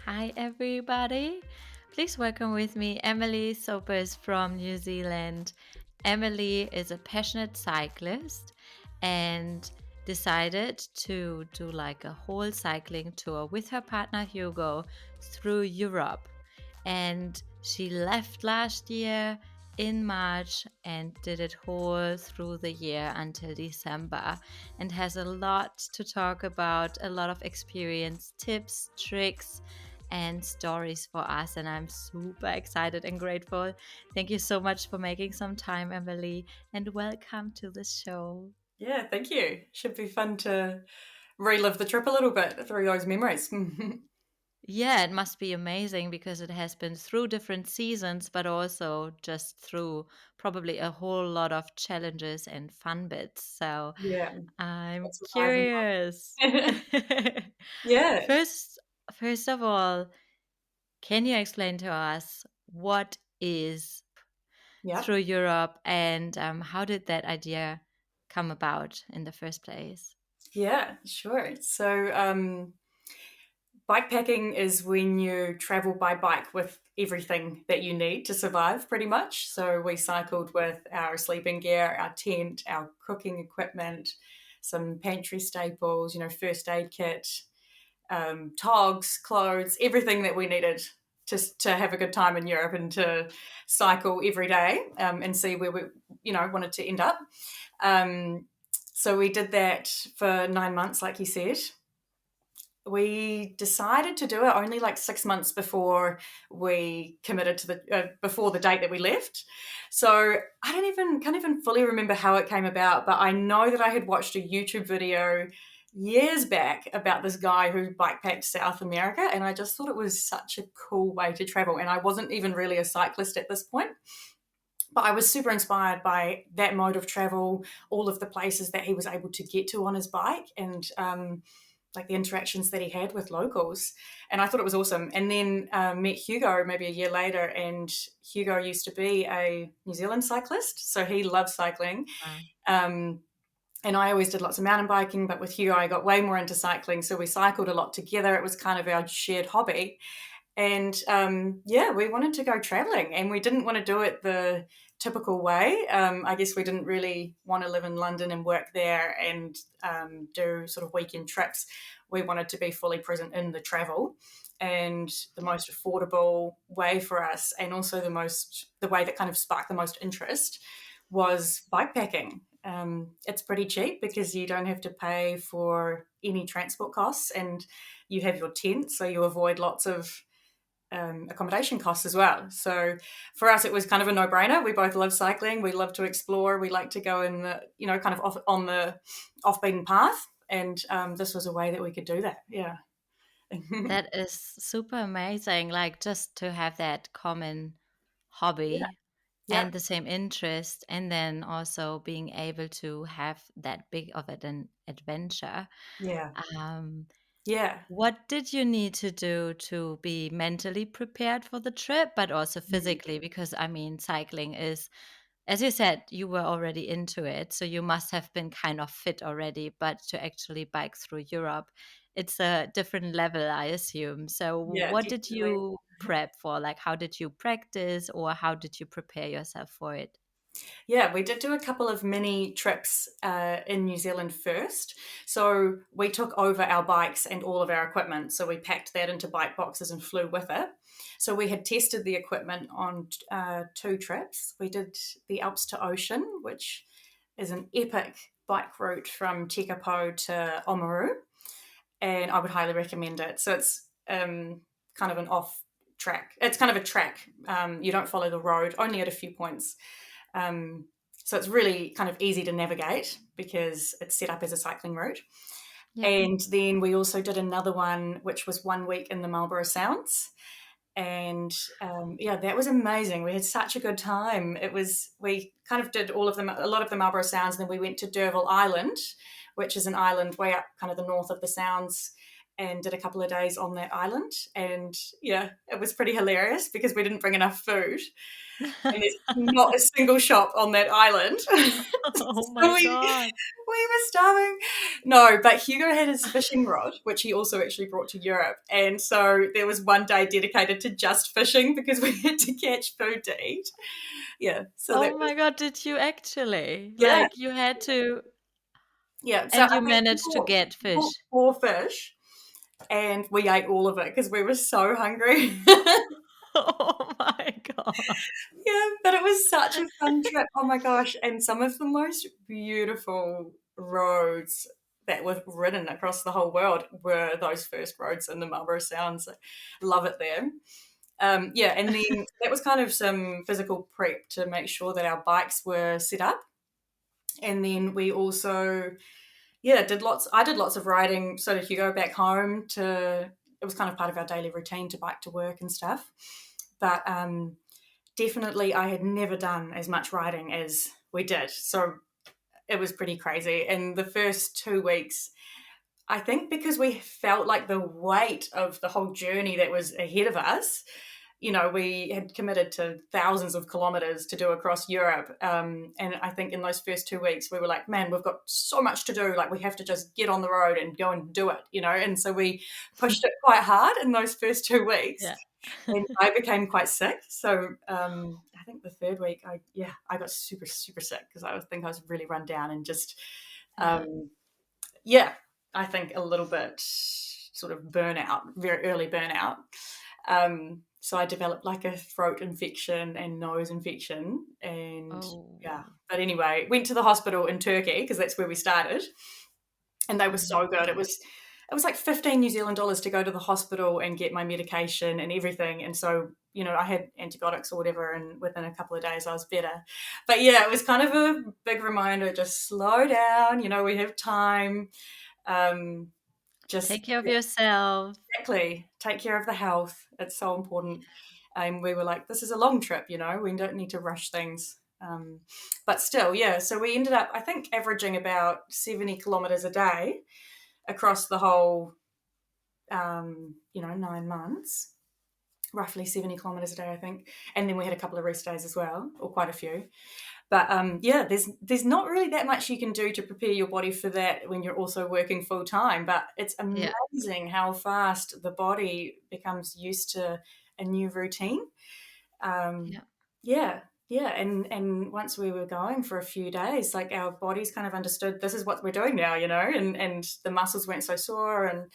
Hi, everybody. Please welcome with me Emily Sopers from New Zealand. Emily is a passionate cyclist and decided to do like a whole cycling tour with her partner Hugo through Europe. And she left last year in March and did it whole through the year until December and has a lot to talk about, a lot of experience, tips, tricks, and stories for us. And I'm super excited and grateful. Thank you so much for making some time, Emily, and welcome to the show. Yeah, thank you. Should be fun to relive the trip a little bit through those memories. Yeah, it must be amazing because it has been through different seasons, but also just through probably a whole lot of challenges and fun bits. So Yeah, I'm that's what I curious. love. Yeah, First, first of all, can you explain to us what is yeah, through Europe and how did that idea come about in the first place? yeah, sure. So, bikepacking is when you travel by bike with everything that you need to survive, pretty much. So, we cycled with our sleeping gear, our tent, our cooking equipment, some pantry staples, first aid kit, togs, clothes, everything that we needed to have a good time in Europe and to cycle every day and see where we, wanted to end up. So we did that for 9 months, like you said. We decided to do it only like 6 months before we committed to before the date that we left. So I don't even can't even fully remember how it came about, but I know that I had watched a YouTube video years back about this guy who bikepacked South America, and I just thought it was such a cool way to travel. And I wasn't even really a cyclist at this point, but I was super inspired by that mode of travel, all of the places that he was able to get to on his bike, and like the interactions that he had with locals. And I thought it was awesome. And then met Hugo maybe a year later, and Hugo used to be a New Zealand cyclist, so he loves cycling. Wow. Um, and I always did lots of mountain biking, but with Hugo, I got way more into cycling. So we cycled a lot together. It was kind of our shared hobby. And yeah, we wanted to go traveling, and we didn't want to do it the typical way. I guess we didn't really want to live in London and work there and do sort of weekend trips. We wanted to be fully present in the travel, and the most affordable way for us, and also the way that kind of sparked the most interest, was bikepacking. It's pretty cheap because you don't have to pay for any transport costs, and you have your tent, so you avoid lots of accommodation costs as well. So for us, it was kind of a no-brainer. We both love cycling. We love to explore. We like to go in the, kind of on the off-beaten path. And this was a way that we could do that. Yeah. That is super amazing. Like just to have that common Yeah. hobby Yeah. and the same interest, and then also being able to have that big of an adventure. Yeah. Um, Yeah. what did you need to do to be mentally prepared for the trip, but also physically? Because I mean, cycling is, as you said, you were already into it, so you must have been kind of fit already. But to actually bike through Europe, it's a different level, I assume. So, Yeah, what did definitely. you prep for? Like, how did you practice, or how did you prepare yourself for it? Yeah, we did do a couple of mini trips in New Zealand first. So we took over our bikes and all of our equipment. So we packed that into bike boxes and flew with it. So we had tested the equipment on 2 trips. We did the Alps to Ocean, which is an epic bike route from Tekapo to Oamaru, and I would highly recommend it. So it's kind of an off track. It's kind of a track. You don't follow the road, only at a few points. So it's really kind of easy to navigate because it's set up as a cycling route. Yeah. And then we also did another one, which was 1 week in the Marlborough Sounds. And yeah, that was amazing. We had such a good time. We kind of did a lot of the Marlborough Sounds, and then we went to D'Urville Island, which is an island way up kind of the north of the Sounds. and did a couple of days on that island. And yeah, it was pretty hilarious because we didn't bring enough food and there's not a single shop on that island. Oh So my God. we were starving. No, but Hugo had his fishing rod, which he also actually brought to Europe. And so there was one day dedicated to just fishing because we had to catch food to eat. Yeah. So that Oh was, my God, did you actually? yeah. Like you had to, Yeah. So and you I think managed to get he bought fish. 4 fish and we ate all of it because we were so hungry. Oh my God. Yeah, but it was such a fun trip. Oh my gosh. And some of the most beautiful roads that were ridden across the whole world were those first roads in the Marlborough Sounds. I love it there. Yeah, and then that was kind of some physical prep to make sure that our bikes were set up. And then we also, yeah, I did lots of riding. So did Hugo back home it was kind of part of our daily routine to bike to work and stuff. But definitely I had never done as much riding as we did. So it was pretty crazy. And the first 2 weeks, I think because we felt like the weight of the whole journey that was ahead of us, we had committed to thousands of kilometers to do across Europe. And I think in those first 2 weeks, we were like, man, we've got so much to do. Like, we have to just get on the road and go and do it. And so we pushed it quite hard in those first 2 weeks. Yeah. And I became quite sick. So I think the third week, I got super, super sick because I think I was really run down and just, Yeah. yeah, I think a little bit sort of burnout, very early burnout. So I developed like a throat infection and nose infection, and yeah. Oh. But anyway, went to the hospital in Turkey because that's where we started, and they were Oh my so good. It God. was it was like 15 New Zealand dollars to go to the hospital and get my medication and everything. And so, I had antibiotics or whatever, and within a couple of days I was better. But yeah, it was kind of a big reminder, just slow down, we have time. Um, just Take care of yourself. exactly take care of the health. It's so important. And we were like, this is a long trip, we don't need to rush things. But still, yeah. So we ended up, I think, averaging about 70 kilometers a day across the whole, 9 months, roughly 70 kilometers a day, I think. And then we had a couple of rest days as well, or quite a few. But yeah, there's not really that much you can do to prepare your body for that when you're also working full time. But it's Yeah. amazing how fast the body becomes used to a new routine. Um, Yeah. yeah, yeah, and once we were going for a few days, like our bodies kind of understood this is what we're doing now, and the muscles weren't so sore, and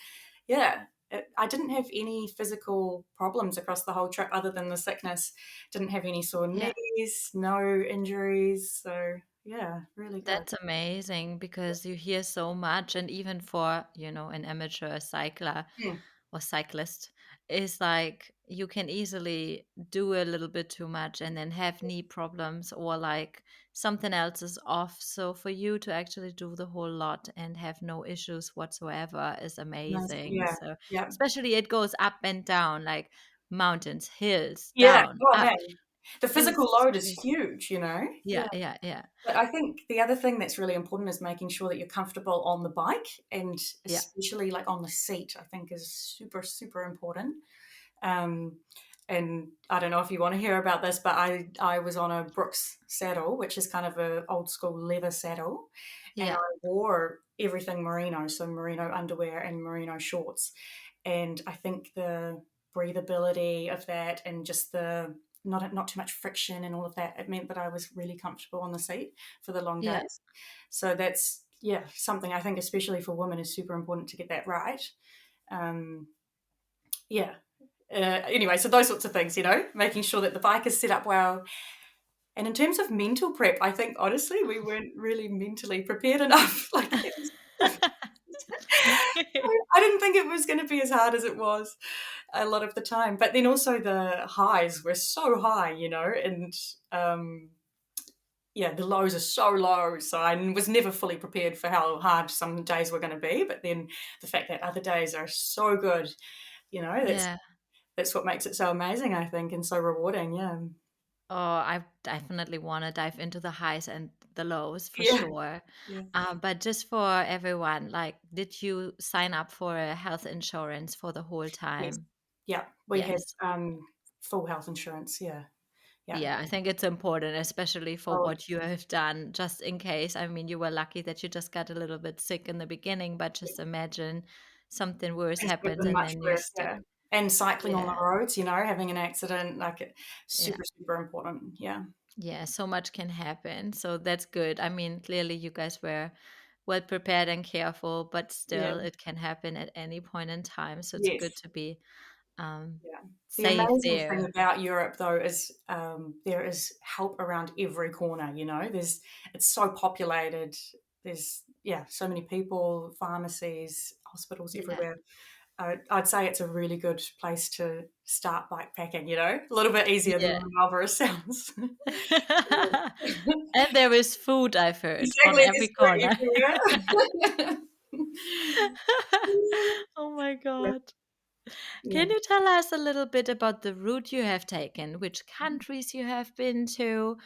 yeah. I didn't have any physical problems across the whole trip other than the sickness. Didn't have any sore Yeah. knees, no injuries. So, yeah, really good. That's amazing because you hear so much, and even for, an amateur cycler Mm, or cyclist, is like you can easily do a little bit too much and then have knee problems or like something else is off. So for you to actually do the whole lot and have no issues whatsoever is nice. amazing. Yeah, So yeah. especially it goes up and down, like mountains, hills, Yeah. down, Oh, up. man. The physical It's load is crazy. huge. Yeah, Yeah. yeah, yeah, But I think the other thing that's really important is making sure that you're comfortable on the bike and yeah, especially like on the seat, I think is super, super important. Um, and I don't know if you want to hear about this, but I was on a Brooks saddle, which is kind of a old school leather saddle, and I yeah, wore everything merino, so merino underwear and merino shorts. And I think the breathability of that and just the not too much friction and all of that, it meant that I was really comfortable on the seat for the long yeah. days. So that's something I think especially for women is super important to get that right. Um, yeah. Anyway, so those sorts of things, making sure that the bike is set up well. And in terms of mental prep, I think honestly we weren't really mentally prepared enough. Like it was, I didn't think it was going to be as hard as it was a lot of the time. But then also the highs were so high, and yeah, the lows are so low. So I was never fully prepared for how hard some days were going to be. But then the fact that other days are so good, that's Yeah. that's what makes it so amazing, I think, and so rewarding. Yeah. Oh, I definitely want to dive into the highs and the lows for Yeah, sure. yeah. But just for everyone, like, did you sign up for a health insurance for the whole Yes. time? Yeah, we had, Yes. full health insurance, yeah, yeah. Yeah, I think it's important, especially for Oh, what you have done, just in case. I mean, you were lucky that you just got a little bit sick in the beginning, but just imagine something worse it could have happens been and much then you're worse, stuck. yeah. And cycling on the Yeah, roads, having an accident, like, yeah. super, super important, yeah. Yeah, so much can happen. So that's good. I mean, clearly you guys were well prepared and careful, but Yeah, still it can happen at any point in time. So it's good yes. to be um, Yeah. The safe amazing thing there. about Europe, though, is there is help around every corner. It's so populated. There's so many people, pharmacies, hospitals Yeah. everywhere. I'd say it's a really good place to start bikepacking. A little bit easier than Yeah. Marlborough sounds. And there is food, I've heard, on Exactly, every there's corner. food everywhere. Oh my Yeah, God. yeah, Can you tell us a little bit about the route you have taken, which countries you have been to,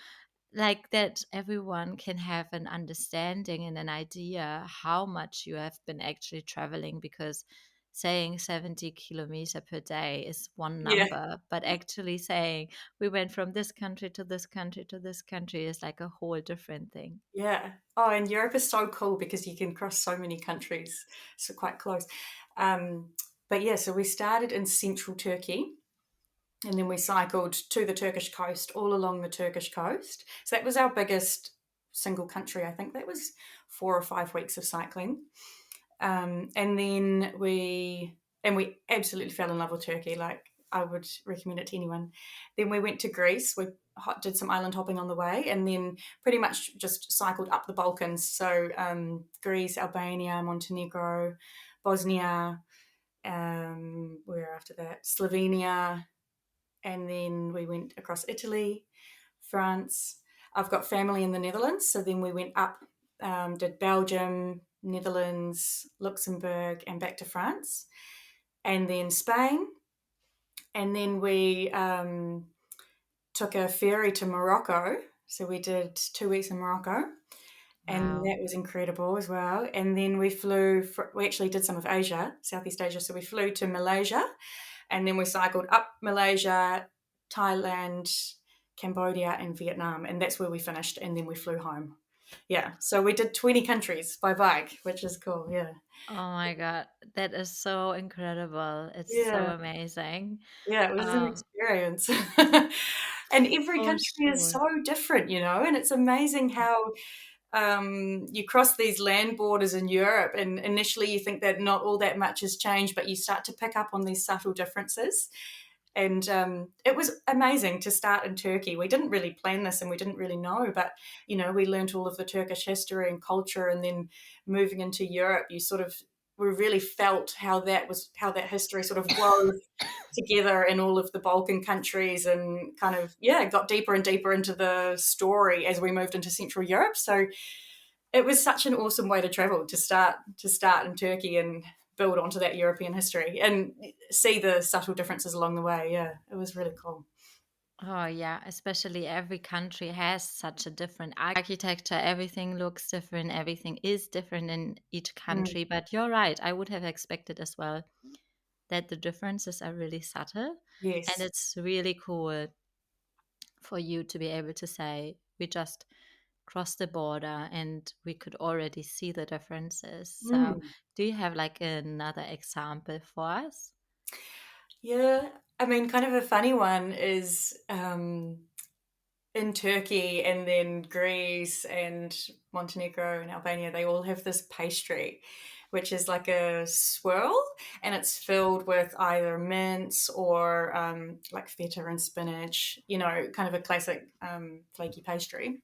like that everyone can have an understanding and an idea how much you have been actually traveling? Because saying 70 kilometer per day is one yeah. number, but actually saying we went from this country to this country to this country is like a whole different thing. Yeah. Oh, and Europe is so cool because you can cross so many countries, so quite close. Um, but yeah, so we started in central Turkey and then we cycled to the Turkish coast, all along the Turkish coast. So that was our biggest single country. I think that was 4 or 5 weeks of cycling. And we absolutely fell in love with Turkey. Like, I would recommend it to anyone. Then we went to Greece. We did some island hopping on the way, and then pretty much just cycled up the Balkans. So Greece, Albania, Montenegro, Bosnia. Where after that? Slovenia, and then we went across Italy, France. I've got family in the Netherlands, so then we went up, did Belgium, Netherlands, Luxembourg, and back to France, and then Spain, and then we took a ferry to Morocco. So we did 2 weeks in Morocco, and Wow. that was incredible as well. And then we actually did some of Asia, Southeast Asia. So we flew to Malaysia, and then we cycled up Malaysia, Thailand, Cambodia, and Vietnam, and that's where we finished. And then we flew home. Yeah, so we did 20 countries by bike, which is cool. Yeah, Oh my God. That is so incredible. It's so yeah, amazing. yeah. It was an Um, experience, and every for country is sure. so different, and it's amazing how you cross these land borders in Europe, and initially you think that not all that much has changed, but you start to pick up on these subtle differences. And it was amazing to start in Turkey. We didn't really plan this and we didn't really know, but we learnt all of the Turkish history and culture, and then moving into Europe, we really felt how that history sort of wove together in all of the Balkan countries, and kind of got deeper and deeper into the story as we moved into Central Europe. So it was such an awesome way to travel, to start in Turkey and build onto that European history and see the subtle differences along the way. Yeah, it was really cool. Oh, yeah. Especially every country has such a different architecture. Everything looks different. Everything is different in each Mm, country. But you're right. I would have expected as well that the differences are really subtle. And yes. it's really cool for you to be able to say, we just crossed the border and we could already see the differences. So, Mm, do you have like another example for us? yeah. I mean, kind of a funny one is in Turkey and then Greece and Montenegro and Albania, they all have this pastry, which is like a swirl, and it's filled with either mince or like feta and spinach, kind of a classic flaky pastry.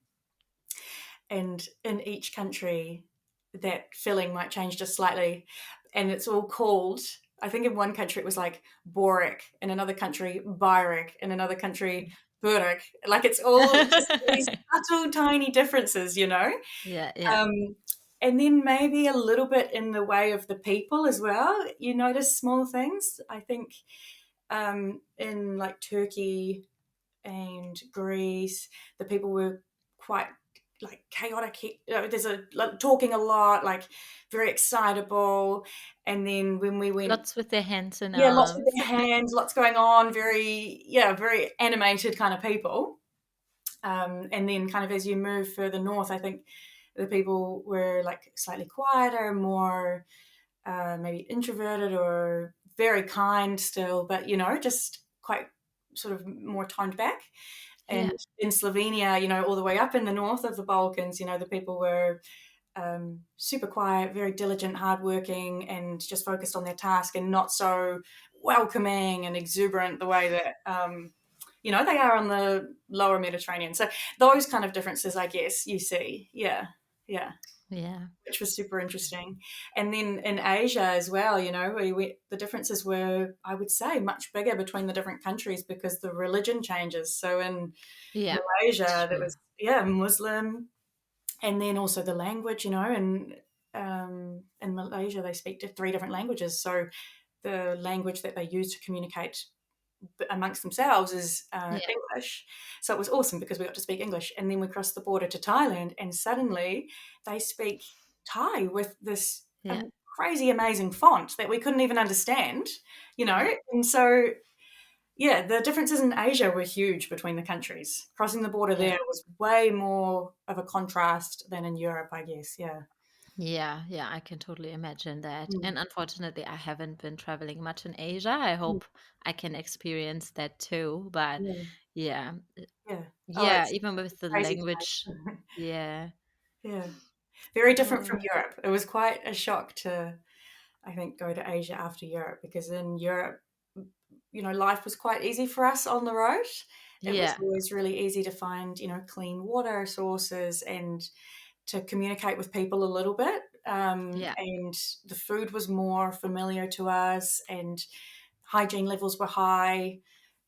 And in each country, that filling might change just slightly, and it's all called. I think in one country it was like borek, in another country byrek, in another country burek. Like, it's all just these subtle, tiny differences. Yeah, yeah. Um, and then maybe a little bit in the way of the people as well. You notice small things. I think in like Turkey and Greece, the people were quite like chaotic. There's like, talking a lot, like very excitable. And then when we went, Lots with their hands and yeah, lots with arms. their hands, lots going on, very animated kind of people. And then kind of as you move further north, I think the people were like slightly quieter, more maybe introverted or very kind still, but just quite sort of more toned back. Yeah, And in Slovenia, all the way up in the north of the Balkans, the people were super quiet, very diligent, hardworking, and just focused on their task and not so welcoming and exuberant the way that they are on the lower Mediterranean. So those kind of differences, I guess, you see. Yeah, yeah, yeah, which was super interesting. And then in Asia as well, the differences were, I would say, much bigger between the different countries because the religion changes. So in yeah. It's Malaysia, that true. was Muslim, and then also the language, and in Malaysia they speak three different languages. So the language that they use to communicate amongst themselves is Yeah, English. So it was awesome because we got to speak English. And then we crossed the border to Thailand, and suddenly they speak Thai with this yeah, crazy, amazing font that we couldn't even understand, yeah, And so, yeah, the differences in Asia were huge between the countries. Crossing the border yeah. there was way more of a contrast than in Europe, I guess. Yeah. Yeah, yeah, I can totally imagine that. Mm. And unfortunately, I haven't been traveling much in Asia. I Mm. hope I can experience that too. But Yeah. yeah, Yeah. Oh, yeah, it's even with the crazy language. place. Yeah. Yeah. Very different from Oh, Europe. It was quite a shock to, I think, go to Asia after Europe because in Europe, life was quite easy for us on the road. It was yeah, always really easy to find, clean water sources and to communicate with people a little bit. yeah, And the food was more familiar to us, and hygiene levels were high,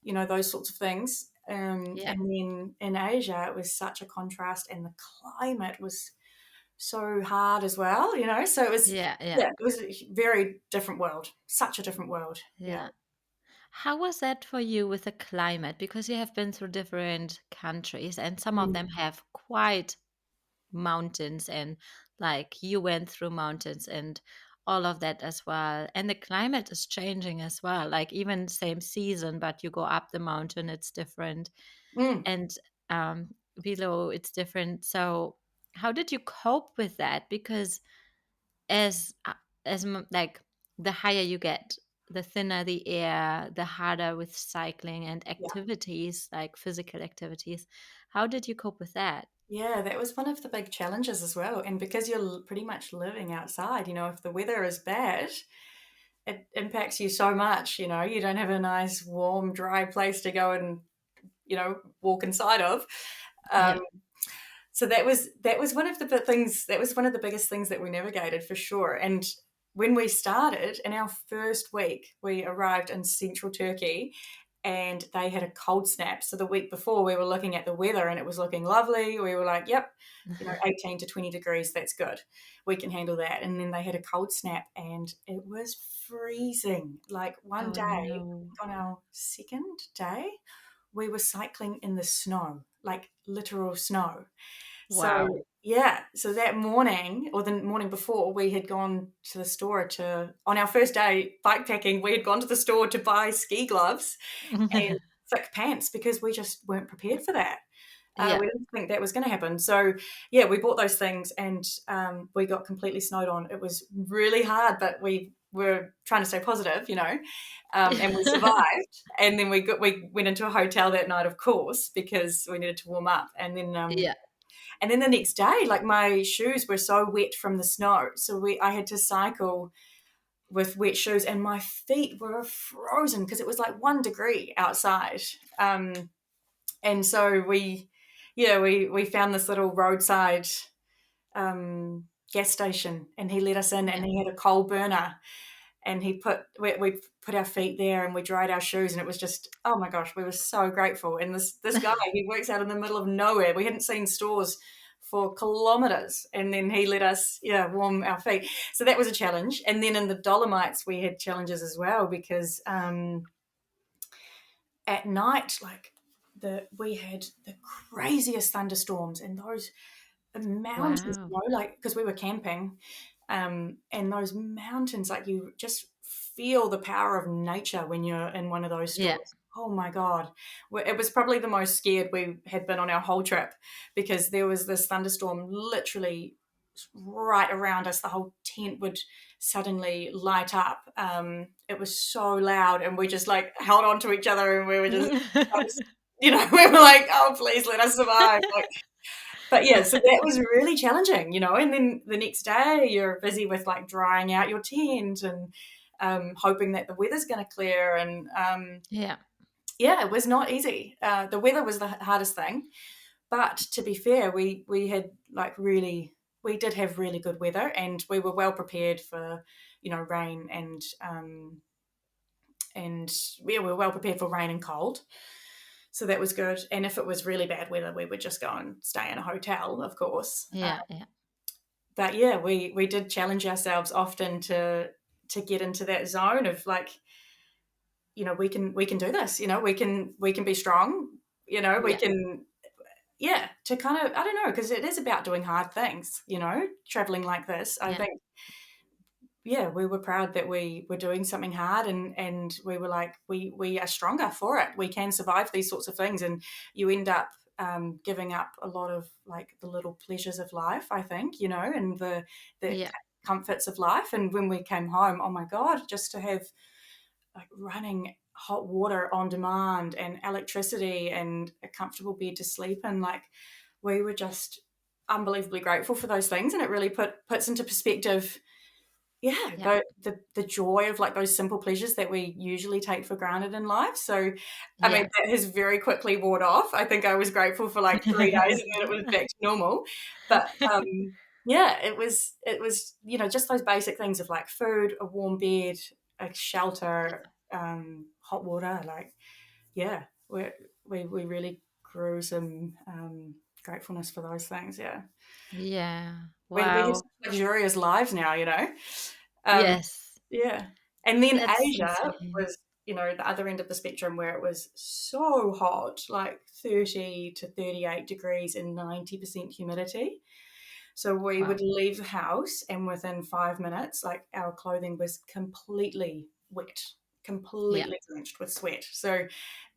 those sorts of things. yeah, And then in Asia, it was such a contrast, and the climate was so hard as well, So it was, yeah, yeah, yeah, it was a very different world, such a different world. Yeah. yeah. How was that for you with the climate? Because you have been through different countries and some of Mm. them have quite mountains and like you went through mountains and all of that as well. And the climate is changing as well. Like even same season, but you go up the mountain, it's different. Mm. And below it's different. So how did you cope with that? Because as like the higher you get, the thinner the air, the harder with cycling and Yeah. activities like physical activities. How did you cope with that? Yeah, that was one of the big challenges as well. And because you're pretty much living outside, if the weather is bad, it impacts you so much. You don't have a nice, warm, dry place to go and, walk inside of. Um, Yeah. so that was one of the big things. That was one of the biggest things that we navigated for sure. And when we started in our first week, we arrived in central Turkey, and they had a cold snap. So the week before, we were looking at the weather and it was looking lovely. We were like, "Yep, 18 to 20 degrees. That's good. We can handle that." And then they had a cold snap, and it was freezing. Like one Oh day, no. on our second day, we were cycling in the snow, like literal snow. So, Wow. yeah, so that morning or the morning before, we had gone to the store on our first day bike packing, we had gone to the store to buy ski gloves and thick pants because we just weren't prepared for that. Yeah. We didn't think that was going to happen. So, yeah, we bought those things, and we got completely snowed on. It was really hard, but we were trying to stay positive, and we survived. And then we went into a hotel that night, of course, because we needed to warm up. Yeah. And then the next day, like my shoes were so wet from the snow, so I had to cycle with wet shoes, and my feet were frozen because it was like 1 degree outside. And so we found this little roadside gas station, and he let us in, Yeah. and he had a coal burner, and we put our feet there, and we dried our shoes, and it was just, oh my gosh, we were so grateful. And this guy, he works out in the middle of nowhere. We hadn't seen stores for kilometers, and then he let us warm our feet. So that was a challenge. And then in the Dolomites we had challenges as well because at night, like we had the craziest thunderstorms, and those mountains, Wow. like, because we were camping, and those mountains, like, you just feel the power of nature when you're in one of those Yeah. storms. Oh my God. It was probably the most scared we had been on our whole trip, because there was this thunderstorm literally right around us. The whole tent would suddenly light up. It was so loud, and we just like held on to each other, and we were just, we were like, oh, please let us survive. Like, but yeah, so that was really challenging, and then the next day you're busy with like drying out your tent and hoping that the weather's going to clear. And Yeah. yeah, it was not easy. The weather was the hardest thing. But to be fair, we had like we did have really good weather, and we were well prepared for, rain and yeah, we were well prepared for rain and cold. So that was good. And if it was really bad weather, we would just go and stay in a hotel, of course. Yeah. Yeah. But yeah, we did challenge ourselves often to get into that zone of like, we can do this. We can be strong. We Yeah. can, yeah, to kind of, I don't know, because it is about doing hard things. Traveling like this. I Yeah. think, yeah, we were proud that we were doing something hard, and we were like, we are stronger for it. We can survive these sorts of things, and you end up giving up a lot of like the little pleasures of life, I think, and the Yeah. comforts of life. And when we came home, oh my God, just to have like running hot water on demand and electricity and a comfortable bed to sleep in, like, we were just unbelievably grateful for those things. And it really puts into perspective, yeah, Yeah. the joy of like those simple pleasures that we usually take for granted in life. So, I mean, Yeah. that has very quickly worn off. I think I was grateful for like 3 days, and then it was back to normal. But yeah, it was just those basic things of like food, a warm bed, a shelter, hot water. Like, yeah, we really grew some gratefulness for those things. Yeah, Yeah. we have Wow. such luxurious lives now. Um, Yes. yeah. And then That's Asia insane. was, the other end of the spectrum, where it was so hot, like 30 to 38 degrees and 90% humidity. So we would Wow. leave the house, and within 5 minutes, like, our clothing was completely wet, Yeah. completely drenched with sweat. So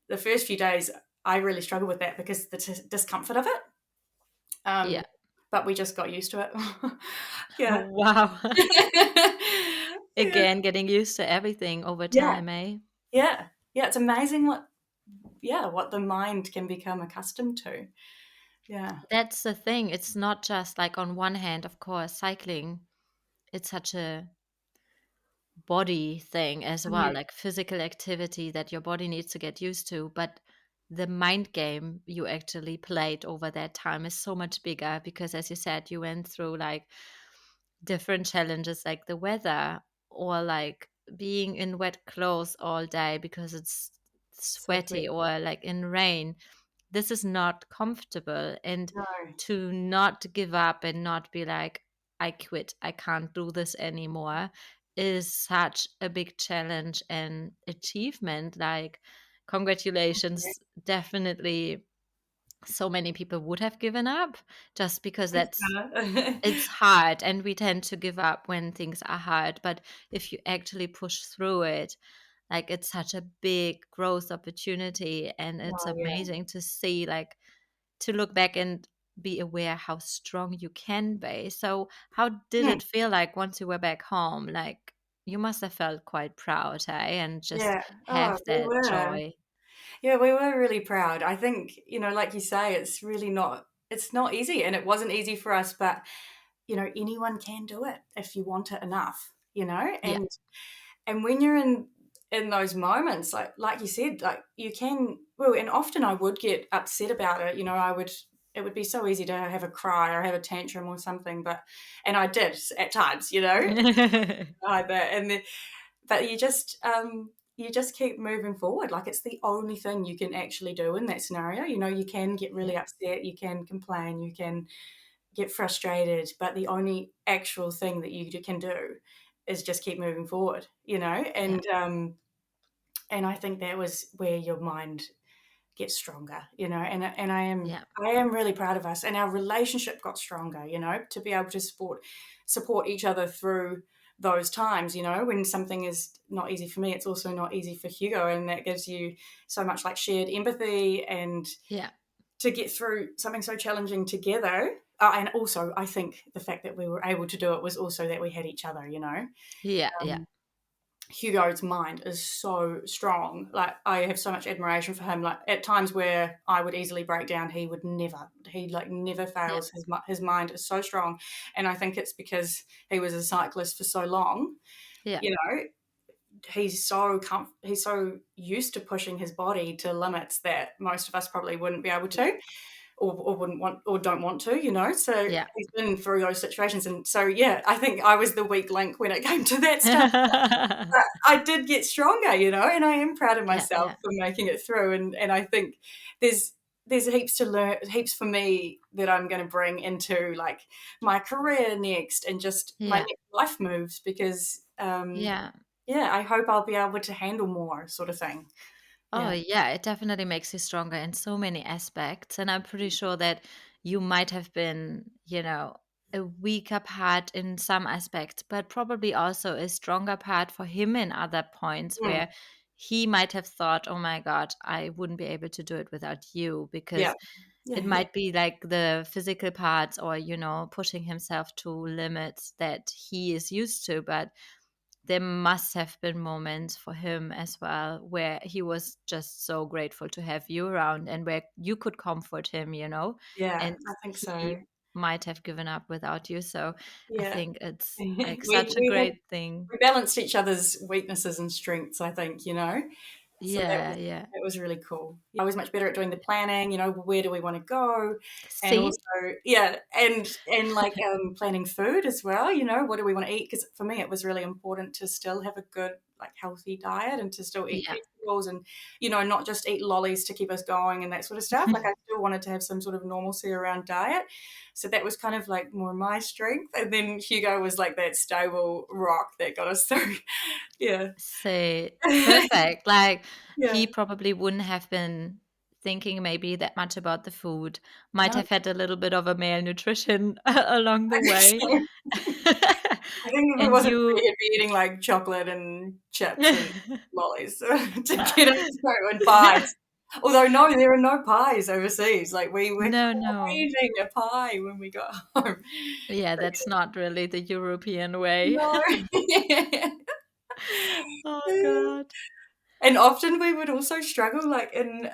the first few days, I really struggled with that because the discomfort of it. Um, Yeah. but we just got used to it. Yeah. Wow. Yeah. Again, getting used to everything over Yeah. time, eh? Yeah. Yeah. It's amazing what the mind can become accustomed to. Yeah. That's the thing. It's not just like on one hand, of course, cycling, it's such a body thing as well, Mm. like physical activity that your body needs to get used to. But the mind game you actually played over that time is so much bigger because, as you said, you went through like different challenges like the weather or like being in wet clothes all day because it's So sweet. sweaty or like in rain. This is not comfortable. And No. to not give up and not be like, I quit, I can't do this anymore, is such a big challenge and achievement. Like, congratulations. Definitely, so many people would have given up just because Thanks, that's Anna. it's hard and we tend to give up when things are hard. But if you actually push through it, like, it's such a big growth opportunity and it's Oh, yeah. amazing to see, like, to look back and be aware how strong you can be. So how did Hmm. it feel like once you were back home? Like, you must have felt quite proud, hey, and just Yeah. Oh, have we that were. joy. Yeah, we were really proud. I think, like you say, it's not easy, and it wasn't easy for us, but, anyone can do it if you want it enough. Yeah. And when you're in those moments, like you said, like, you can, well, and often I would get upset about it. It would be so easy to have a cry or have a tantrum or something, and I did at times. Like that. And then, but you just keep moving forward. Like, it's the only thing you can actually do in that scenario. You can get Yeah. really upset, you can complain, you can get frustrated, but the only actual thing that you can do is just keep moving forward. Yeah. And I think that was where your mind get stronger, and I am Yeah. I am really proud of us, and our relationship got stronger, to be able to support each other through those times, when something is not easy for me, it's also not easy for Hugo, and that gives you so much like shared empathy and Yeah. to get through something so challenging together. And also, I think the fact that we were able to do it was also that we had each other, Yeah. Yeah. Um, Hugo's mind is so strong. Like, I have so much admiration for him. Like, at times where I would easily break down, he would never. He like never Yeah. fails. His mind is so strong, and I think it's because he was a cyclist for so long. Yeah. You know, he's so used to pushing his body to limits that most of us probably wouldn't be able to, or wouldn't want or don't want to, so Yeah. he's been through those situations, and so yeah, I think I was the weak link when it came to that stuff, Yeah. but I did get stronger, and I am proud of Yeah. myself for making it through, and I think there's heaps to learn, heaps for me that I'm going to bring into like my career next and just my Yeah. next life moves, because Yeah. yeah, I hope I'll be able to handle more, sort of thing. Oh, Yeah. yeah, it definitely makes you stronger in so many aspects. And I'm pretty sure that you might have been, a weaker part in some aspects, but probably also a stronger part for him in other points Mm. where he might have thought, oh my God, I wouldn't be able to do it without you, Yeah. because it Yeah. might be like the physical parts or, pushing himself to limits that he is used to. But there must have been moments for him as well where he was just so grateful to have you around and where you could comfort him, Yeah, and I think so. he might have given up without you. So I Yeah. think it's we like such a we had great thing. we balanced each other's weaknesses and strengths, I think, So Yeah, yeah. that was really cool. I was much better at doing the planning, where do we want to go? And See? also, yeah, and like planning food as well, what do we want to eat? Because for me it was really important to still have a good, like, healthy diet and to still eat Yeah. vegetables and, not just eat lollies to keep us going and that sort of stuff. Like, I still wanted to have some sort of normalcy around diet. So that was kind of like more my strength. And then Hugo was like that stable rock that got us through. Yeah. Say perfect. Like Yeah. he probably wouldn't have been thinking maybe that much about the food, might No, have had a little bit of a malnutrition along I the think way. so. I think if it And wasn't for me, you he'd be eating like chocolate and chips and lollies to get us through, and pies. Although no, there are no pies overseas. Like, we were No, no. craving a pie when we got home. Yeah, But that's not really the European way. no. Oh god. And often we would also struggle, like in,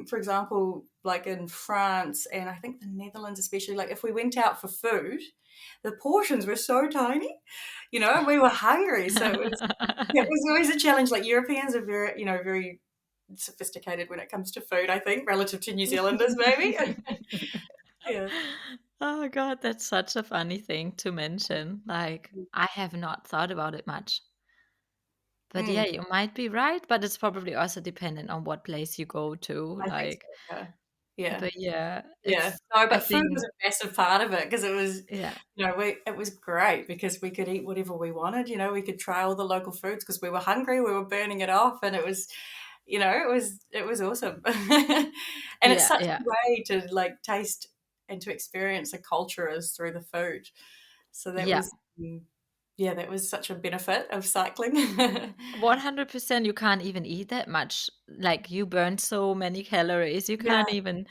for example, like in France and I think the Netherlands especially, like if we went out for food, the portions were so tiny, and we were hungry. So it was always a challenge. Like, Europeans are very, very sophisticated when it comes to food, I think, relative to New Zealanders, maybe. Yeah. Oh god, that's such a funny thing to mention. Like, I have not thought about it much. But yeah, Mm, you might be right, but it's probably also dependent on what place you go to, I think like, so, yeah. Yeah. but yeah, Yeah. it's No, I but food was think a massive part of it because it was, yeah. it was great because we could eat whatever we wanted, we could try all the local foods because we were hungry, we were burning it off, and it was, it was awesome. And it's Yeah, such yeah. a way to, like, taste and to experience a culture is through the food. So that Yeah. was, yeah, that was such a benefit of cycling. 100% you can't even eat that much. Like, you burn so many calories, you Yeah, can't even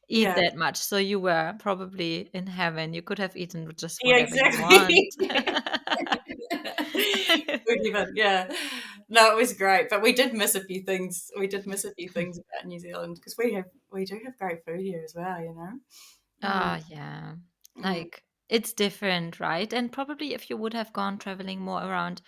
eat yeah. that much. So you were probably in heaven. You could have eaten just Yeah, whatever you want. exactly. Food heaven, yeah. No, it was great, but we did miss a few things. We did miss a few things about New Zealand because we do have great food here as well. Mm, Oh, yeah. mm, Like, it's different, right? And probably if you would have gone traveling more around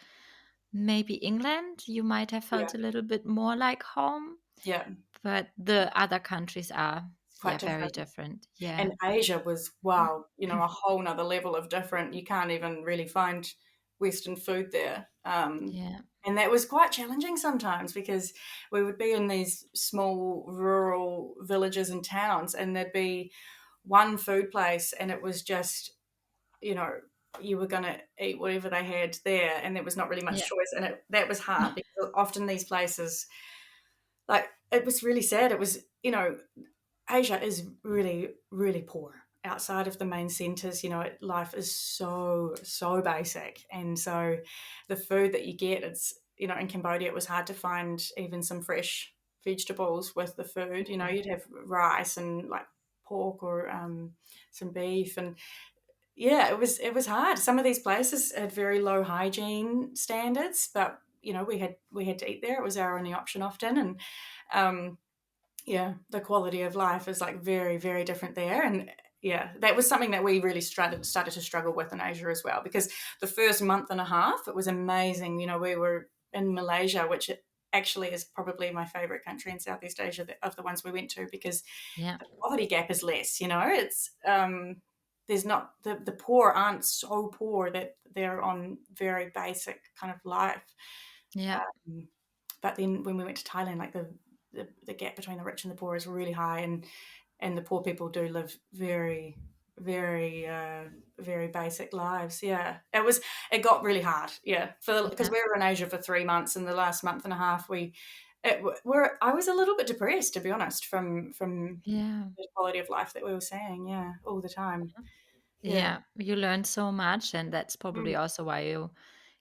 maybe England, you might have yeah, felt a little bit more like home, yeah, but the other countries are, it's yeah, quite very different. different. Yeah. And Asia was, wow, a whole 'nother level of different. You can't even really find Western food there. Yeah. And that was quite challenging sometimes because we would be in these small rural villages and towns, and there'd be one food place, and it was just, you know, you were going to eat whatever they had there, and there was not really much Yeah. choice. And that was hard because often these places, like, it was really sad. It was, Asia is really, really poor. Outside of the main centres, life is so, so basic. And so the food that you get, in Cambodia, it was hard to find even some fresh vegetables with the food. You'd have rice and like pork or some beef. And yeah, it was hard. Some of these places had very low hygiene standards, but we had to eat there. It was our only option often. And um, yeah, the quality of life is like very, very different there. And yeah, that was something that we really started to struggle with in Asia as well, because the first month and a half, it was amazing. We were in Malaysia, which actually is probably my favorite country in Southeast Asia of the ones we went to, because Yeah. the poverty gap is less. It's there's not the poor aren't so poor that they're on very basic kind of life. Yeah. Um, but then when we went to Thailand, like the gap between the rich and the poor is really high, and the poor people do live very, very, very basic lives. Yeah, it got really hard. Yeah, because Yeah. we were in Asia for 3 months, and the last month and a half I was a little bit depressed, to be honest, from Yeah. the quality of life that we were seeing. Yeah, all the time. Yeah. Yeah. You learned so much, and that's Mm, probably also why you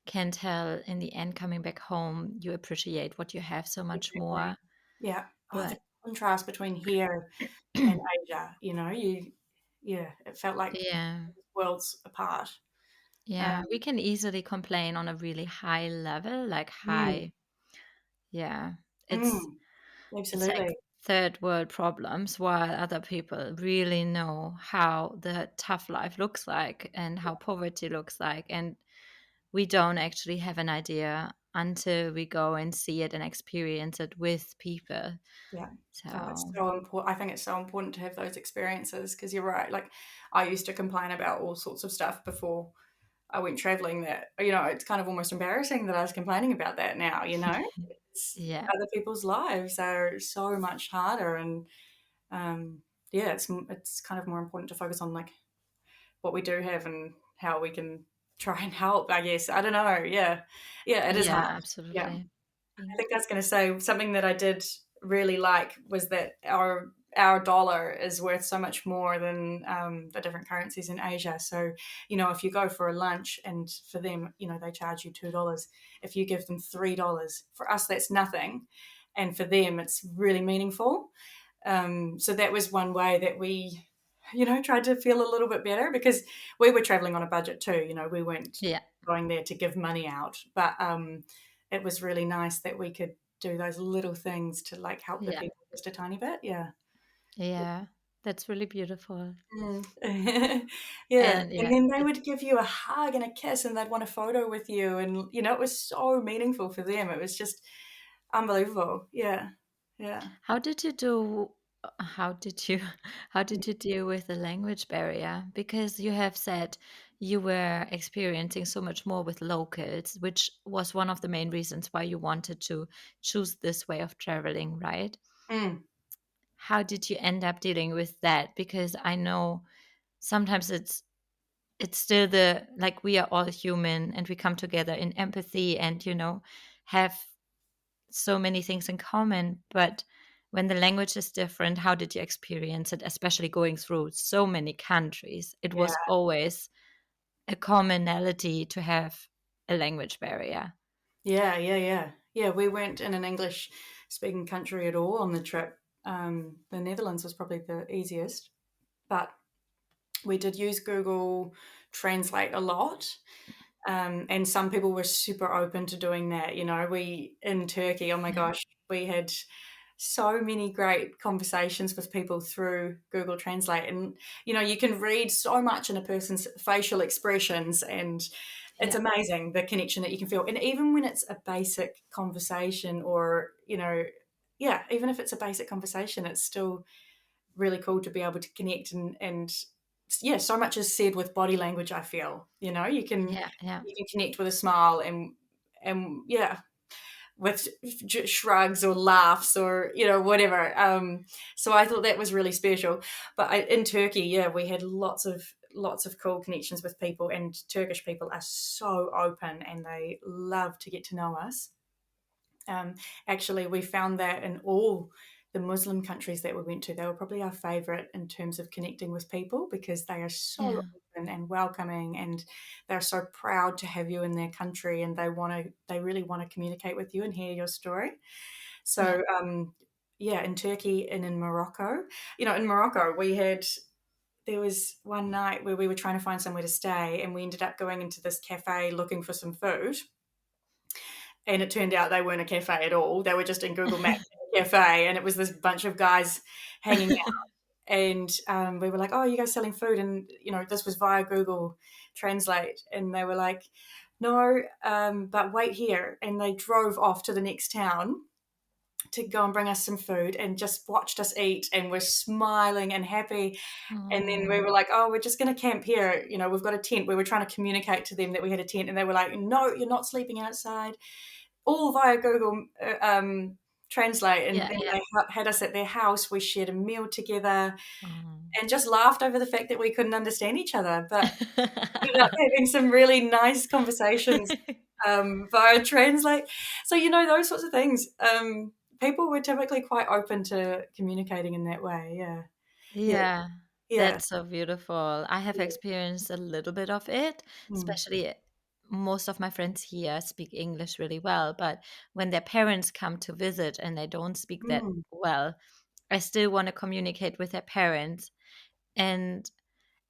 can tell in the end coming back home, you appreciate what you have so much exactly. more. Yeah. Oh, the But contrast between here and Asia. Yeah, it felt like yeah. worlds apart. Yeah, Um, we can easily complain on a really high level, like mm, high, yeah. It's mm, it's like absolutely. third world problems while other people really know how the tough life looks like and how poverty looks like, and we don't actually have an idea until we go and see it and experience it with people. Yeah. Oh, it's So, so important. I think it's so important to have those experiences, because you're right. Like, I used to complain about all sorts of stuff before I went traveling, that, it's kind of almost embarrassing that I was. Complaining about that now. It's, yeah. other people's lives are so much harder. And yeah, it's kind of more important to focus on like what we do have and how we can try and help, I guess. I don't know. Yeah. Yeah, it is Yeah, hard. Yeah. absolutely. I think I was going to say something that I did really like was that our dollar is worth so much more than the different currencies in Asia. So, if you go for a lunch, and for them, they charge you $2. If you give them $3, for us that's nothing, and for them it's really meaningful. So that was one way that we, tried to feel a little bit better, because we were traveling on a budget too. We weren't Yeah. going there to give money out, but it was really nice that we could do those little things to like help the Yeah. people just a tiny bit. Yeah. Yeah. That's really beautiful. Mm. Yeah. And And yeah, then they it's would give you a hug and a kiss, and they'd want a photo with you. And, it was so meaningful for them. It was just unbelievable. Yeah. Yeah. how did you do how did you how did you deal with the language barrier? Because you have said you were experiencing so much more with locals, which was one of the main reasons why you wanted to choose this way of traveling, right? Mm. How did you end up dealing with that? Because I know sometimes it's still the like we are all human and we come together in empathy and have so many things in common, but when the language is different, how did you experience it, especially going through so many countries? It Yeah. was always a commonality to have a language barrier. Yeah. Yeah. Yeah. Yeah. We weren't in an English speaking country at all on the trip. The Netherlands was probably the easiest, but we did use Google Translate a lot. And some people were super open to doing that. We in Turkey, oh my Yeah, gosh, we had so many great conversations with people through Google Translate. And, you can read so much in a person's facial expressions, and it's yeah, amazing the connection that you can feel. And even when it's a basic conversation, or, yeah, even if it's a basic conversation, it's still really cool to be able to connect. And yeah, so much is said with body language. I feel, yeah, yeah, you can connect with a smile, and yeah, with shrugs or laughs, or whatever. So I thought that was really special. But in Turkey, yeah, we had lots of cool connections with people, and Turkish people are so open and they love to get to know us. Um, Actually, we found that in all the Muslim countries that we went to, they were probably our favorite in terms of connecting with people because they are so Yeah. open and welcoming, and they're so proud to have you in their country, and they really want to communicate with you and hear your story. Yeah. So, yeah, in Turkey and in Morocco, in Morocco, there was one night where we were trying to find somewhere to stay, and we ended up going into this cafe looking for some food. And it turned out they weren't a cafe at all. They were just in Google Maps cafe, and it was this bunch of guys hanging out. And we were like, "Oh, you guys selling food?" And this was via Google Translate, and they were like, "No, but wait here." And they drove off to the next town to go and bring us some food, and just watched us eat, and were smiling and happy. And then we Oh, were like, "Oh, we're just going to camp here. We've got a tent." We were trying to communicate to them that we had a tent, and they were like, "No, you're not sleeping outside." All via Google Translate, and yeah, then yeah. they had us at their house. We shared a meal together Oh. and just laughed over the fact that we couldn't understand each other, but ended up having some really nice conversations via Translate. So those sorts of things. People were typically quite open to communicating in that way. Yeah, yeah, Yeah, yeah, that's so beautiful. I have yeah. experienced a little bit of it, Mm, especially most of my friends here speak English really well, but when their parents come to visit and they don't speak that mm, well, I still want to communicate with their parents. And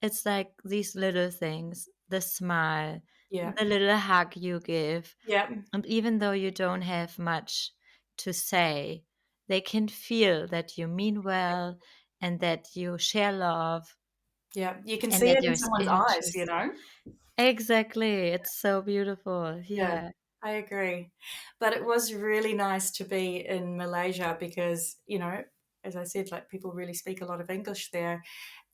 it's like these little things, the smile, yeah, the little hug you give. yeah, And even though you don't have much to say, they can feel that you mean well and that you share love yeah. You can and see that it in you're someone's eyes. interested. Exactly. It's so beautiful. Yeah, Yeah. I agree. But it was really nice to be in Malaysia because, as I said, like people really speak a lot of English there.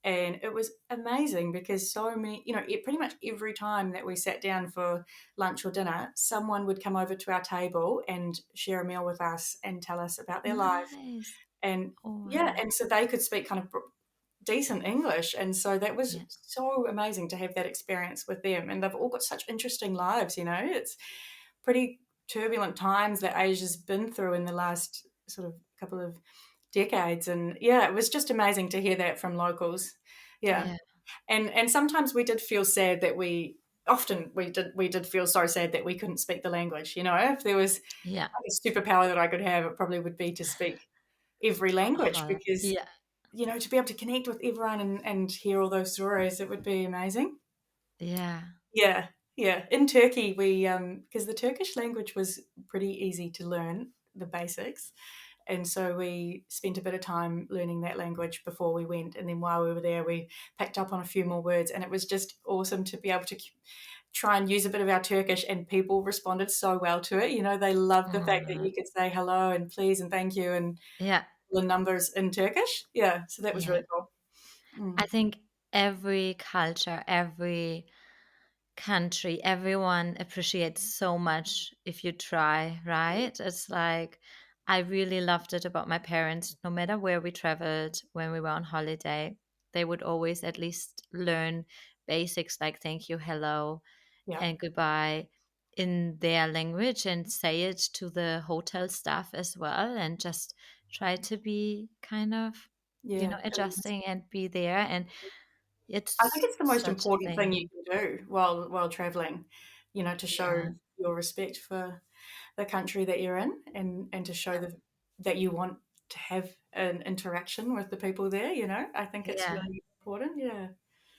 And it was amazing because so many, pretty much every time that we sat down for lunch or dinner, someone would come over to our table and share a meal with us and tell us about their life. Nice. And Oh, yeah, wow. and so they could speak kind of decent English. And so that was Yeah. so amazing to have that experience with them. And they've all got such interesting lives, It's pretty turbulent times that Asia's been through in the last sort of couple of decades. And yeah, it was just amazing to hear that from locals. Yeah. Yeah. And sometimes we did feel sad that we did feel so sad that we couldn't speak the language. If there was Yeah. a superpower that I could have, it probably would be to speak every language Oh, because yeah. to be able to connect with everyone and hear all those stories, it would be amazing. Yeah. Yeah, yeah. In Turkey, we because the Turkish language was pretty easy to learn, the basics, and so we spent a bit of time learning that language before we went, and then while we were there, we picked up on a few more words, and it was just awesome to be able to try and use a bit of our Turkish, and people responded so well to it. They loved the fact that Oh, you could say hello and please and thank you and yeah. the numbers in Turkish. Yeah, so that was Yeah. really cool. I Mm. think every culture, every country, everyone appreciates so much if you try, right? It's like I really loved it about my parents. No matter where we traveled, when we were on holiday, they would always at least learn basics like thank you, hello, Yeah, and goodbye in their language and say it to the hotel staff as well, and just try to be kind of, yeah. adjusting and be there. And I think it's it's the most such a important thing thing. you can do while traveling, to show Yeah. your respect for the country that you're in, and to show that you want to have an interaction with the people there. I think it's Yeah. really important. Yeah, yeah.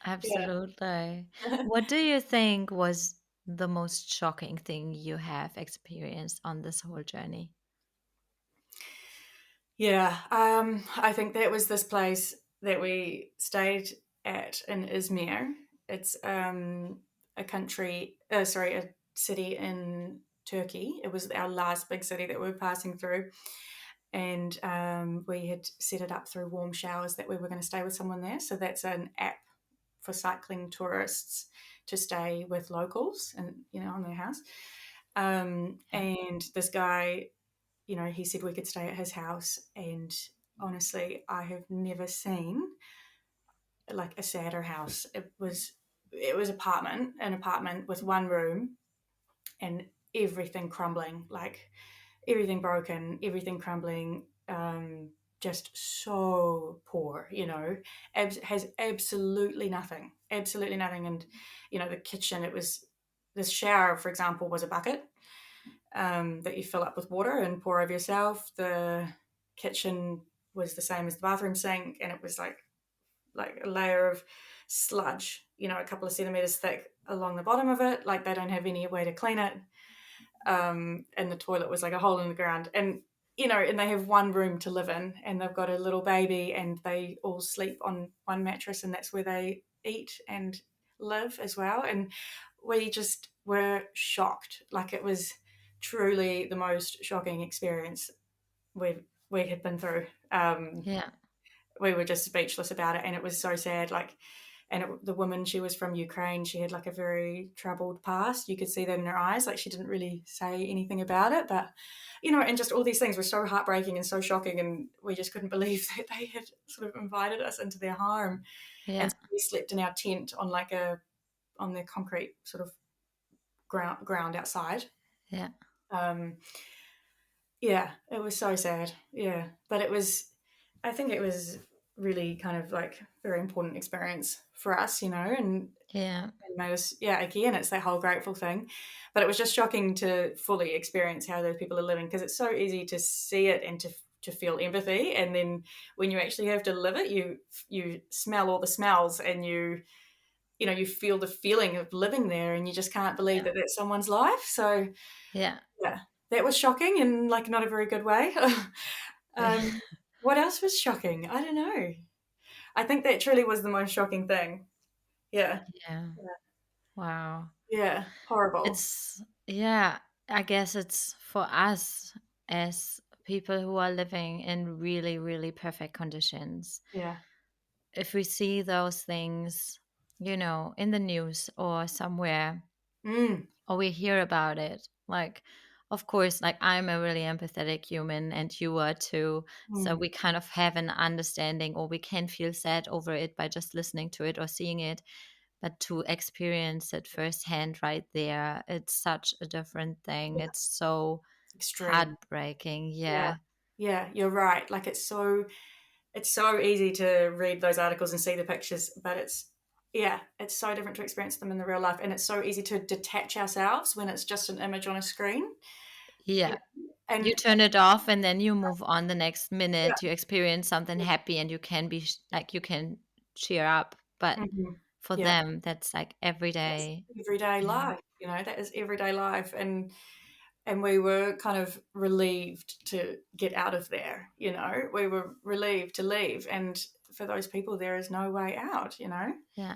Absolutely. What do you think was the most shocking thing you have experienced on this whole journey? Yeah, I think that was this place that we stayed at in Izmir. It's a city in Turkey. It was our last big city that we were passing through, and we had set it up through Warm Showers that we were going to stay with someone there. So that's an app for cycling tourists to stay with locals and on their house. Yeah. And this guy, he said we could stay at his house. And honestly, I have never seen like a sadder house. It was an apartment with one room and everything crumbling. Like everything broken, everything crumbling, just so poor, has absolutely nothing. And, the kitchen, it was, the shower, for example, was a bucket that you fill up with water and pour over yourself. The kitchen was the same as the bathroom sink, and it was like a layer of sludge, a couple of centimeters thick along the bottom of it. Like they don't have any way to clean it. And the toilet was like a hole in the ground. And they have one room to live in, and they've got a little baby, and they all sleep on one mattress, and that's where they eat and live as well. And we just were shocked. Like it was truly the most shocking experience we had been through. Yeah. We were just speechless about it, and it was so sad. Like, and the woman, she was from Ukraine. She had like a very troubled past. You could see that in her eyes. Like she didn't really say anything about it, but and just all these things were so heartbreaking and so shocking, and we just couldn't believe that they had sort of invited us into their home. And Yeah. so we slept in our tent on on the concrete sort of ground outside. Yeah. Um, yeah, it was so sad. Yeah, but I think it was really kind of like very important experience for us, Yeah. and made us, yeah, again, it's that whole grateful thing. But it was just shocking to fully experience how those people are living, because it's so easy to see it and to feel empathy, and then when you actually have to live it, you smell all the smells, and you feel the feeling of living there, and you just can't believe Yeah. that that's someone's life. So Yeah. yeah, that was shocking in like not a very good way. um, what else was shocking? I don't know. I think that truly was the most shocking thing. Yeah, Yeah. Wow. yeah, horrible. Yeah, I guess it's for us as people who are living in really, really perfect conditions. Yeah. If we see those things, in the news or somewhere, Mm, or we hear about it, like, of course, like I'm a really empathetic human and you are too. So mm, we kind of have an understanding, or we can feel sad over it by just listening to it or seeing it. But to experience it firsthand right there, it's such a different thing. yeah, It's so extreme. heartbreaking. Yeah, Yeah. yeah, you're right. Like it's so easy to read those articles and see the pictures, but it's so different to experience them in the real life, and it's so easy to detach ourselves when it's just an image on a screen. You Yeah. know? You And turn it off and then you move on the next yeah, minute. You experience something yeah, happy and you can be like, you can cheer up. But mhm, for yeah. them, that's like every That's day. everyday Yeah. life, that is everyday life. And we were kind of relieved to get out of there. We were relieved to leave, and for those people there is no way out. Yeah.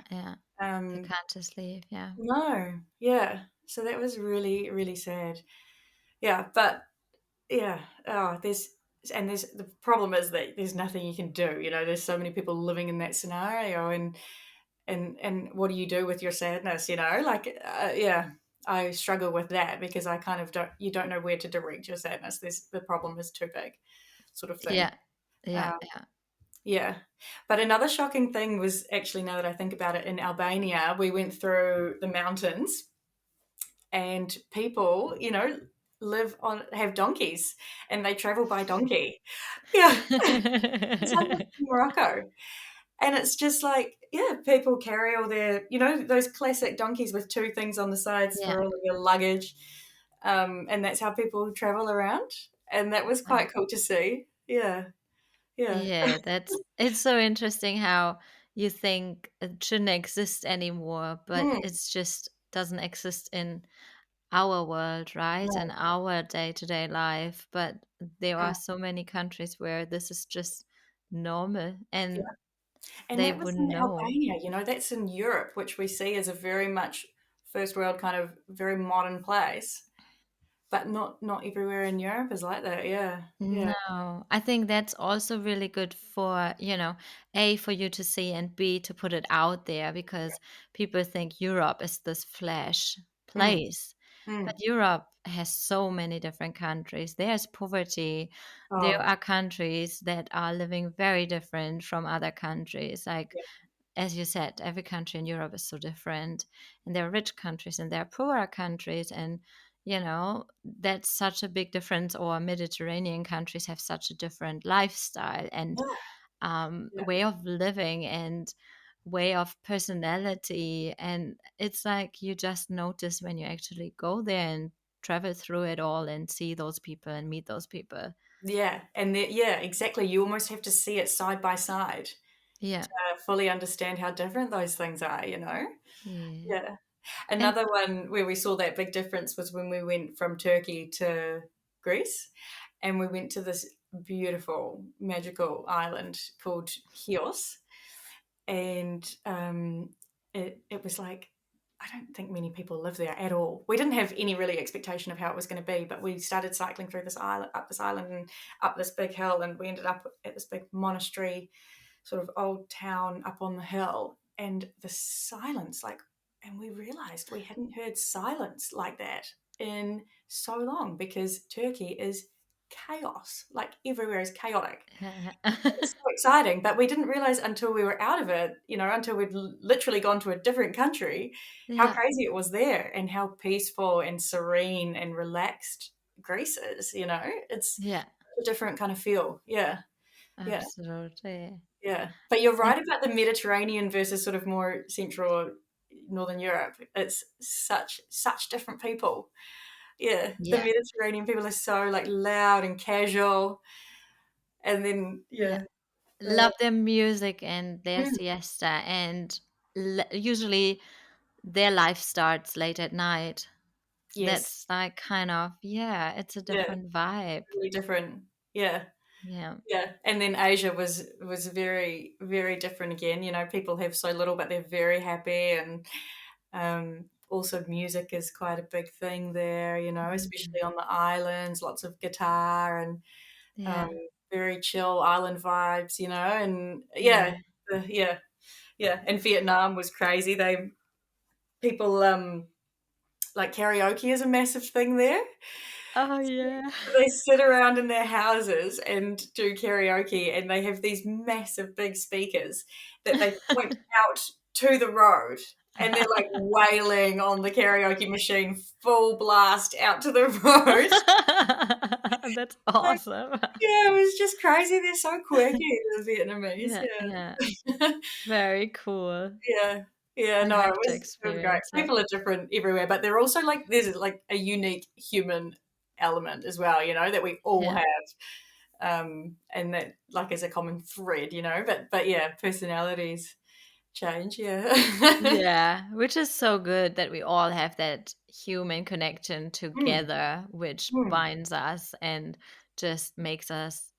Yeah. They um can't just leave. Yeah. no, yeah, so that was really really sad. Yeah, but yeah, there's the problem is that there's nothing you can do. There's so many people living in that scenario, and what do you do with your sadness? Like yeah, I struggle with that, because I kind of don't know where to direct your sadness. The problem is too big, sort of thing. Yeah. Yeah. um, Yeah. yeah, but another shocking thing was, actually, now that I think about it, in Albania we went through the mountains, and people have donkeys, and they travel by donkey. Yeah. It's like this in Morocco. And it's just like, yeah, people carry all those classic donkeys with two things on the sides Yeah. for all of your luggage. And that's how people travel around. And that was Yeah. quite cool to see. Yeah. Yeah. Yeah, it's so interesting how you think it shouldn't exist anymore, but Mm, it's just doesn't exist in our world, right? no, In our day-to-day life. But there mm, are so many countries where this is just normal yeah. and And they that was wouldn't in know. Albania, that's in Europe, which we see as a very much first world kind of very modern place. But not everywhere in Europe is like that. Yeah. Yeah. No, I think that's also really good for, A, for you to see, and B, to put it out there because people think Europe is this flash Mm, place. But mm. Europe has so many different countries. There's poverty. There Oh, are countries that are living very different from other countries. Like, yeah. as you said, every country in Europe is so different. And there are rich countries and there are poorer countries. And that's such a big difference. Or Mediterranean countries have such a different lifestyle and Yeah, yeah, way of living and way of personality. And it's like you just notice when you actually go there and travel through it all and see those people and meet those people. yeah, and yeah, exactly. You almost have to see it side by side Yeah. to fully understand how different those things are, Yeah. Yeah. And Another one where we saw that big difference was when we went from Turkey to Greece, and we went to this beautiful, magical island called Chios, and it was like I don't think many people live there at all. We didn't have any really expectation of how it was going to be, but we started cycling through this island, up this island, and up this big hill, and we ended up at this big monastery, sort of old town up on the hill, and the silence, like, and we realized we hadn't heard silence like that in so long because Turkey is chaos, like everywhere is chaotic. It's so exciting, but we didn't realize until we were out of it, until we'd literally gone to a different country, how yeah, crazy it was there and how peaceful and serene and relaxed Greece is, It's yeah, a different kind of feel. Yeah. Yeah. absolutely. Yeah. But you're And right about the Mediterranean versus sort of more Central or Northern Europe. It's such different people. Yeah. The yeah, Mediterranean people are so like loud and casual. And then yeah. yeah. Uh, Love their music and their mm, siesta, and usually their life starts late at night. yes. That's like kind of, yeah, it's a Yeah. different vibe. Really different. Yeah. Yeah, Yeah. And then Asia was very, very different again. People have so little but they're very happy, and also music is quite a big thing there, mhm, especially on the islands, lots of guitar and um, yeah, very chill island vibes, and yeah, yeah. yeah, yeah. And Vietnam was crazy. People like karaoke is a massive thing there. Oh yeah. They sit around in their houses and do karaoke, and they have these massive big speakers that they point out to the road, and they're like wailing on the karaoke machine full blast out to the road. That's Like, awesome. yeah, it was just crazy. They're so quirky, the Vietnamese. Yeah, yeah. Yeah. Very cool. Yeah. Yeah, I no, it have to was great. experience it. People are different everywhere, but they're also like there's like a unique human element as well, that we all Yeah. have. And that like is a common thread, but yeah, personalities change, yeah. Yeah, which is so good that we all have that human connection Mm, together, which mm, binds us and just makes us,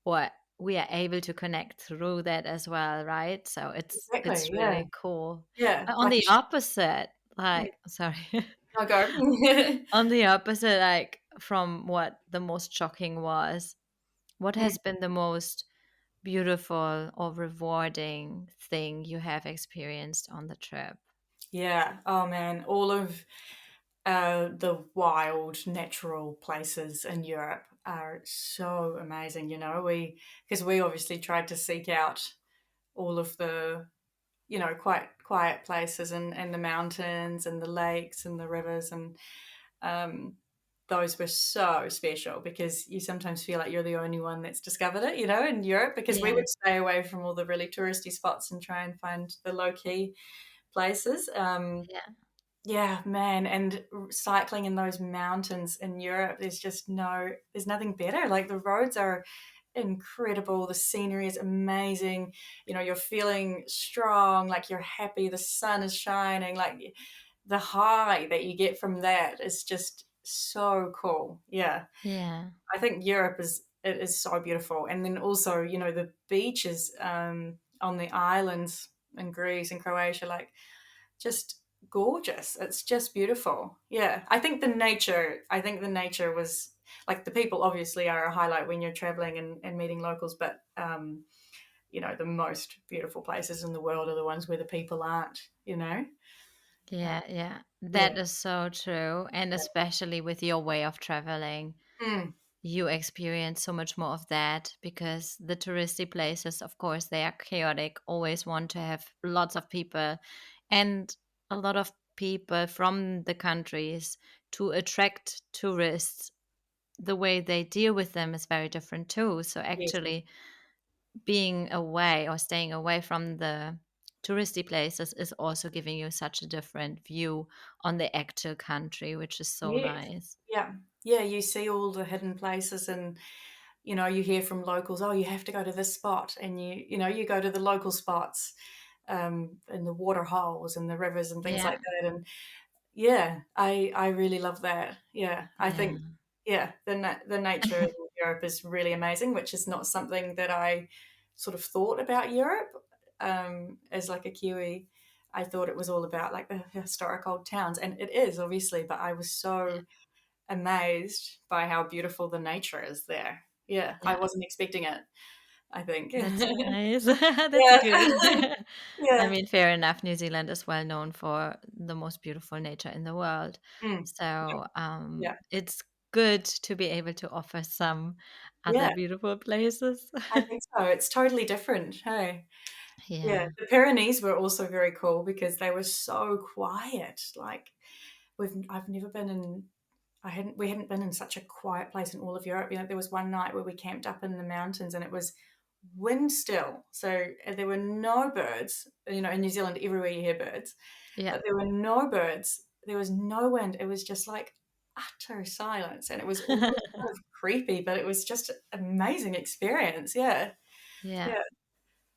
or we are able to connect through that as well, right? So it's exactly, yeah, really cool. yeah, But on like the opposite, mm, like, sorry, I'll go. on the opposite, like from what the most shocking was, what Mm, has been the most beautiful or rewarding thing you have experienced on the trip? yeah, oh man, all of the wild natural places in Europe are so amazing, because we obviously tried to seek out all of the quite quiet places and the mountains and the lakes and the rivers, and um, those were so special because you sometimes feel like you're the only one that's discovered it, in Europe, because we Yeah, would stay away from all the really touristy spots and try and find the low key places. yeah, Yeah, man, and cycling in those mountains in Europe, there's nothing better. Like the roads are incredible, the scenery is amazing. You're feeling strong, like you're happy, the sun is shining, like the high that you get from that is just so cool. Yeah. yeah, I think Europe is so beautiful. And then also, the beaches on the islands in Greece and Croatia, like just gorgeous. It's just beautiful. Yeah. I think the nature was like the people obviously are a highlight when you're traveling and meeting locals, but the most beautiful places in the world are the ones where the people aren't. yeah, yeah. Yeah. That is so true. And especially with your way of traveling, Mm, you experience so much more of that because the touristy places, of course, they are chaotic, always want to have lots of people. And a lot of people from the countries to attract tourists, the way they deal with them is very different too. So Yes. actually being away or staying away from the touristy places is also giving you such a different view on the actual country, which is so Yes. nice. Yeah. Yeah, you see all the hidden places and, you hear from locals, "Oh, you have to go to this spot," and you go to the local spots, and the water holes and the rivers and things Yeah, like that, and yeah, I really love that. Yeah, I yeah, think, yeah, the nature in Europe is really amazing, which is not something that I sort of thought about Europe, as like a Kiwi. I thought it was all about like the historic old towns, and it is obviously, but I was so amazed by how beautiful the nature is there. Yeah, I yeah. wasn't expecting it, I think. That's nice. That's Yeah. good. I Yeah. mean, fair enough. New Zealand is well known for the most beautiful nature in the world. Mm. So Yeah. it's good to be able to offer some other Yeah, beautiful places. I think so. It's totally different, hey? Yeah, Yeah, the Pyrenees were also very cool because they were so quiet. Like I've never been in we hadn't been in such a quiet place in all of Europe. There was one night where we camped up in the mountains and it was wind still. So there were no birds. In New Zealand everywhere you hear birds, yeah, but there were no birds. There was no wind. It was just like utter silence and it was almost kind of creepy, but it was just an amazing experience. Yeah. yeah.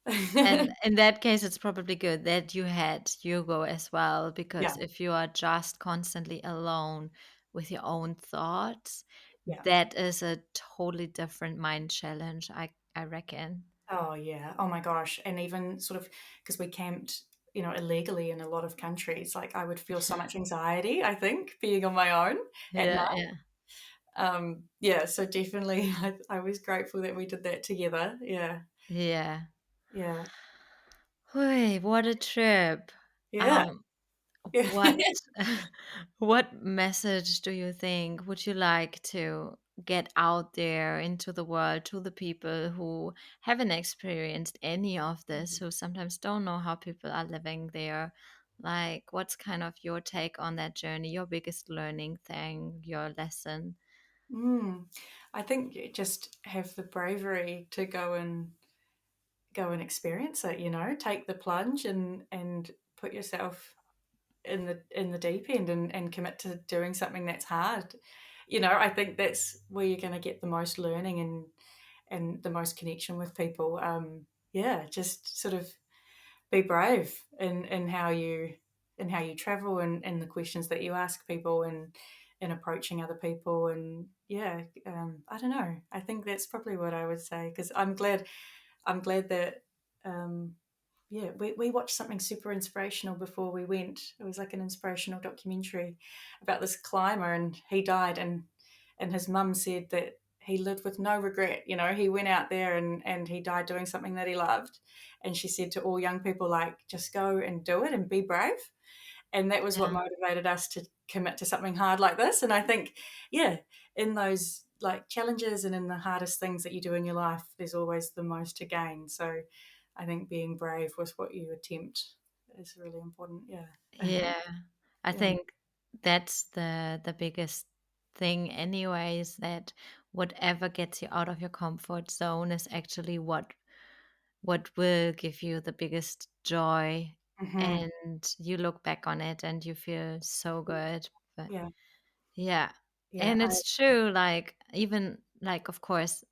Yeah. And in that case, it's probably good that you had Hugo as well, because Yeah. if you are just constantly alone with your own thoughts, Yeah. that is a totally different mind challenge, I reckon. Oh, yeah. Oh my gosh. And even sort of because we camped, illegally in a lot of countries, like I would feel so much anxiety, I think, being on my own at Yeah, night. yeah, Yeah. So definitely, I was grateful that we did that together. Yeah. yeah. Yeah. Hui, what a trip. Yeah. Um, Yeah. what what message do you think would you like to get out there into the world to the people who haven't experienced any of this, who sometimes don't know how people are living there? Like, what's kind of your take on that journey, your biggest learning thing, your lesson? Mm. I think you just have the bravery to go and experience it, take the plunge and put yourself in the deep end and commit to doing something that's hard. I think that's where you're going to get the most learning and the most connection with people. Yeah, just sort of be brave in how you travel and the questions that you ask people and approaching other people and yeah, I don't know. I think that's probably what I would say because I'm glad that yeah, we watched something super inspirational before we went. It was like an inspirational documentary about this climber, and he died, and his mum said that he lived with no regret. He went out there and he died doing something that he loved, and she said to all young people, like, just go and do it and be brave. And that was what Yeah. motivated us to commit to something hard like this. And I think, yeah, in those like challenges and in the hardest things that you do in your life, there's always the most to gain. So I think being brave with what you attempt is really important. Yeah. Yeah. I Yeah. think that's the biggest thing anyway, is that whatever gets you out of your comfort zone is actually what will give you the biggest joy, Hmm. and you look back on it and you feel so good. But Yeah. yeah, Yeah. and it's true, like, even like, of course,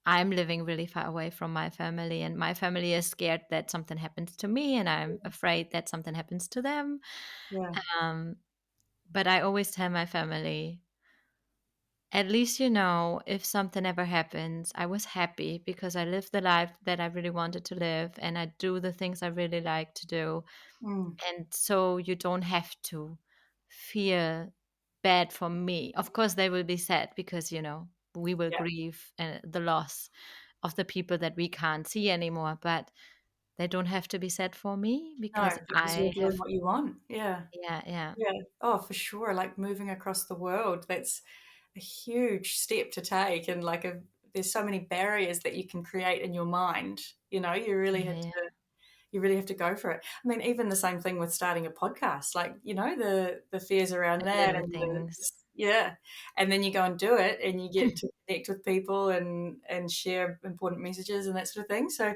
I'm living really far away from my family, and my family is scared that something happens to me, and I'm afraid that something happens to them. Yeah. um but I always tell my family, at least, if something ever happens, I was happy because I lived the life that I really wanted to live, and I do the things I really like to do. Mm. And so you don't have to feel bad for me. Of course, they will be sad because, we will Yeah. grieve the loss of the people that we can't see anymore, but they don't have to be sad for me No, because because you're I have, doing what you want. Yeah. yeah, yeah, Yeah. Oh, for sure. Like moving across the world, that's a huge step to take. And like there's so many barriers that you can create in your mind. You really yeah, have yeah. to you really have to go for it. I mean, even the same thing with starting a podcast, like, the fears around The that little and the things. Yeah, and then you go and do it, and you get to connect with people and share important messages and that sort of thing. So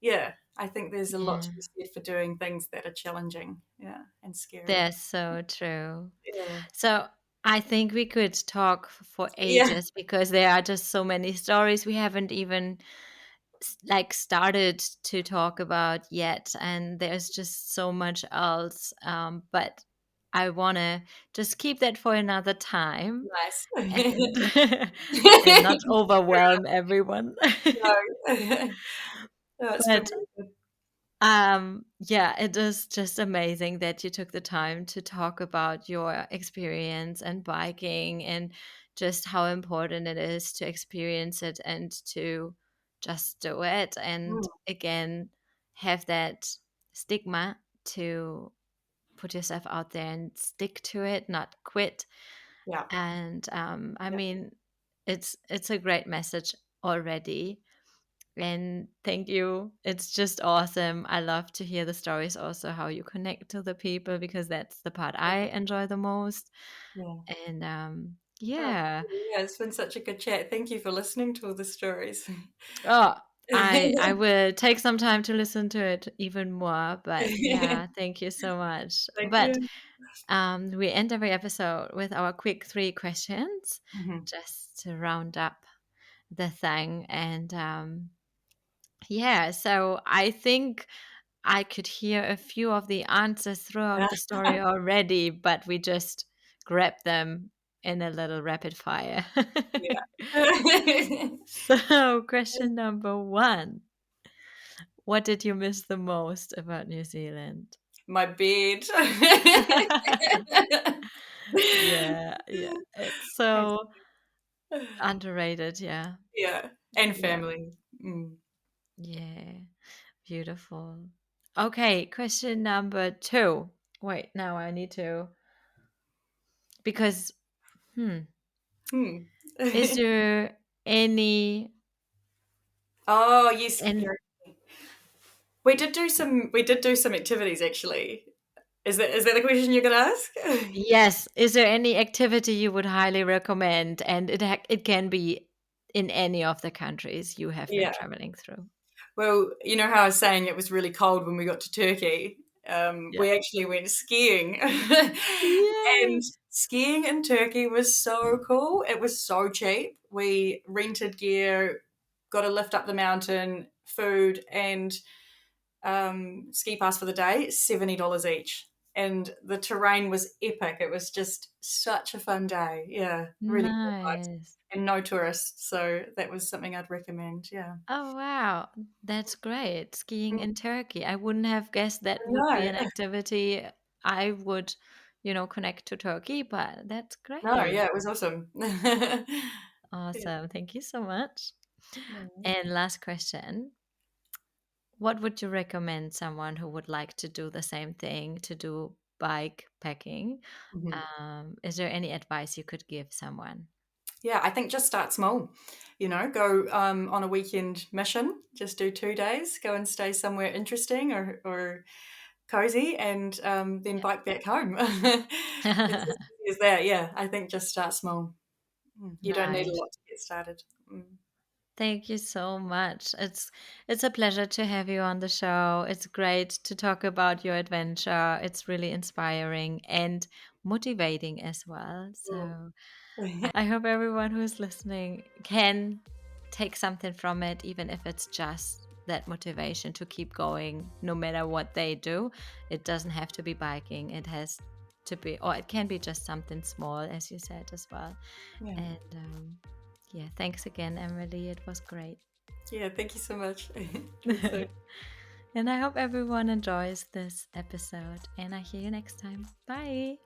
yeah, I think there's a lot Yeah, to be said for doing things that are challenging, yeah, and scary. that's so true. Yeah, So I think we could talk for yeah, ages because there are just so many stories we haven't even like started to talk about yet, and there's just so much else. But I want to just keep that for another time nice. and and not overwhelm everyone. No, no, it's been But really good. yeah, it is just amazing that you took the time to talk about your experience and biking and just how important it is to experience it and to just do it. And Mm, again, have that stigma to put yourself out there and stick to it, not quit. yeah, And I yeah, mean, it's a great message already, and thank you. It's just awesome. I love to hear the stories also, how you connect to the people, because that's the part yeah, I enjoy the most. yeah. And Oh, yeah. yeah, it's been such a good chat. Thank you for listening to all the stories. Oh, I will take some time to listen to it even more. But yeah, thank you so much. Thank But you. we end every episode with our quick 3 questions Mhm. just to round up the thing. And yeah, so I think I could hear a few of the answers throughout the story already, but we just grabbed them in a little rapid fire. Yeah. So, question number 1. What did you miss the most about New Zealand? My bed. Yeah, yeah. It's so underrated. Yeah. Yeah, and Yeah. family. Mm. Yeah. Beautiful. Okay, question number 2. Wait, now I need to, because hmm, Hmm. is there any Oh, yes, and you're we did do some activities actually. Is that the question you're gonna ask? yes, is there any activity you would highly recommend? And it can be in any of the countries you have been Yeah. traveling through. Well, you know how I was saying it was really cold when we got to Turkey? Yeah. We actually went skiing. And Yay! skiing in Turkey was so cool. It was so cheap. We rented gear, got a lift up the mountain, food, and ski pass for the day, $70 each. And the terrain was epic. It was just such a fun day. Yeah, really cool vibes. Nice. And no tourists. So that was something I'd recommend. Yeah. Oh, wow. That's great. Skiing Mm, in Turkey. I wouldn't have guessed that I would be know. an activity I would, connect to Turkey, but that's No, great. yeah, it was awesome. Yeah. Awesome. Thank you so much. Mm. And last question. What would you recommend someone who would like to do the same thing, to do bike packing? Mhm. Is there any advice you could give someone? Yeah, I think just start small. Go on a weekend mission. Just do 2 days. Go and stay somewhere interesting or cozy, and then bike back home. It's as easy as that. Yeah, I think just start small. You don't need a Nice. lot to get started. Mm. Thank you so much. It's a pleasure to have you on the show. It's great to talk about your adventure. It's really inspiring and motivating as well. So Mm. I hope everyone who's listening can take something from it, even if it's just that motivation to keep going no matter what they do. It doesn't have to be biking, it has to be, or it can be just something small, as you said as well. Yeah, And yeah, thanks again, Emily. It was great. yeah. Thank you so much. Talk soon. And I hope everyone enjoys this episode. And I hear you next time. Bye.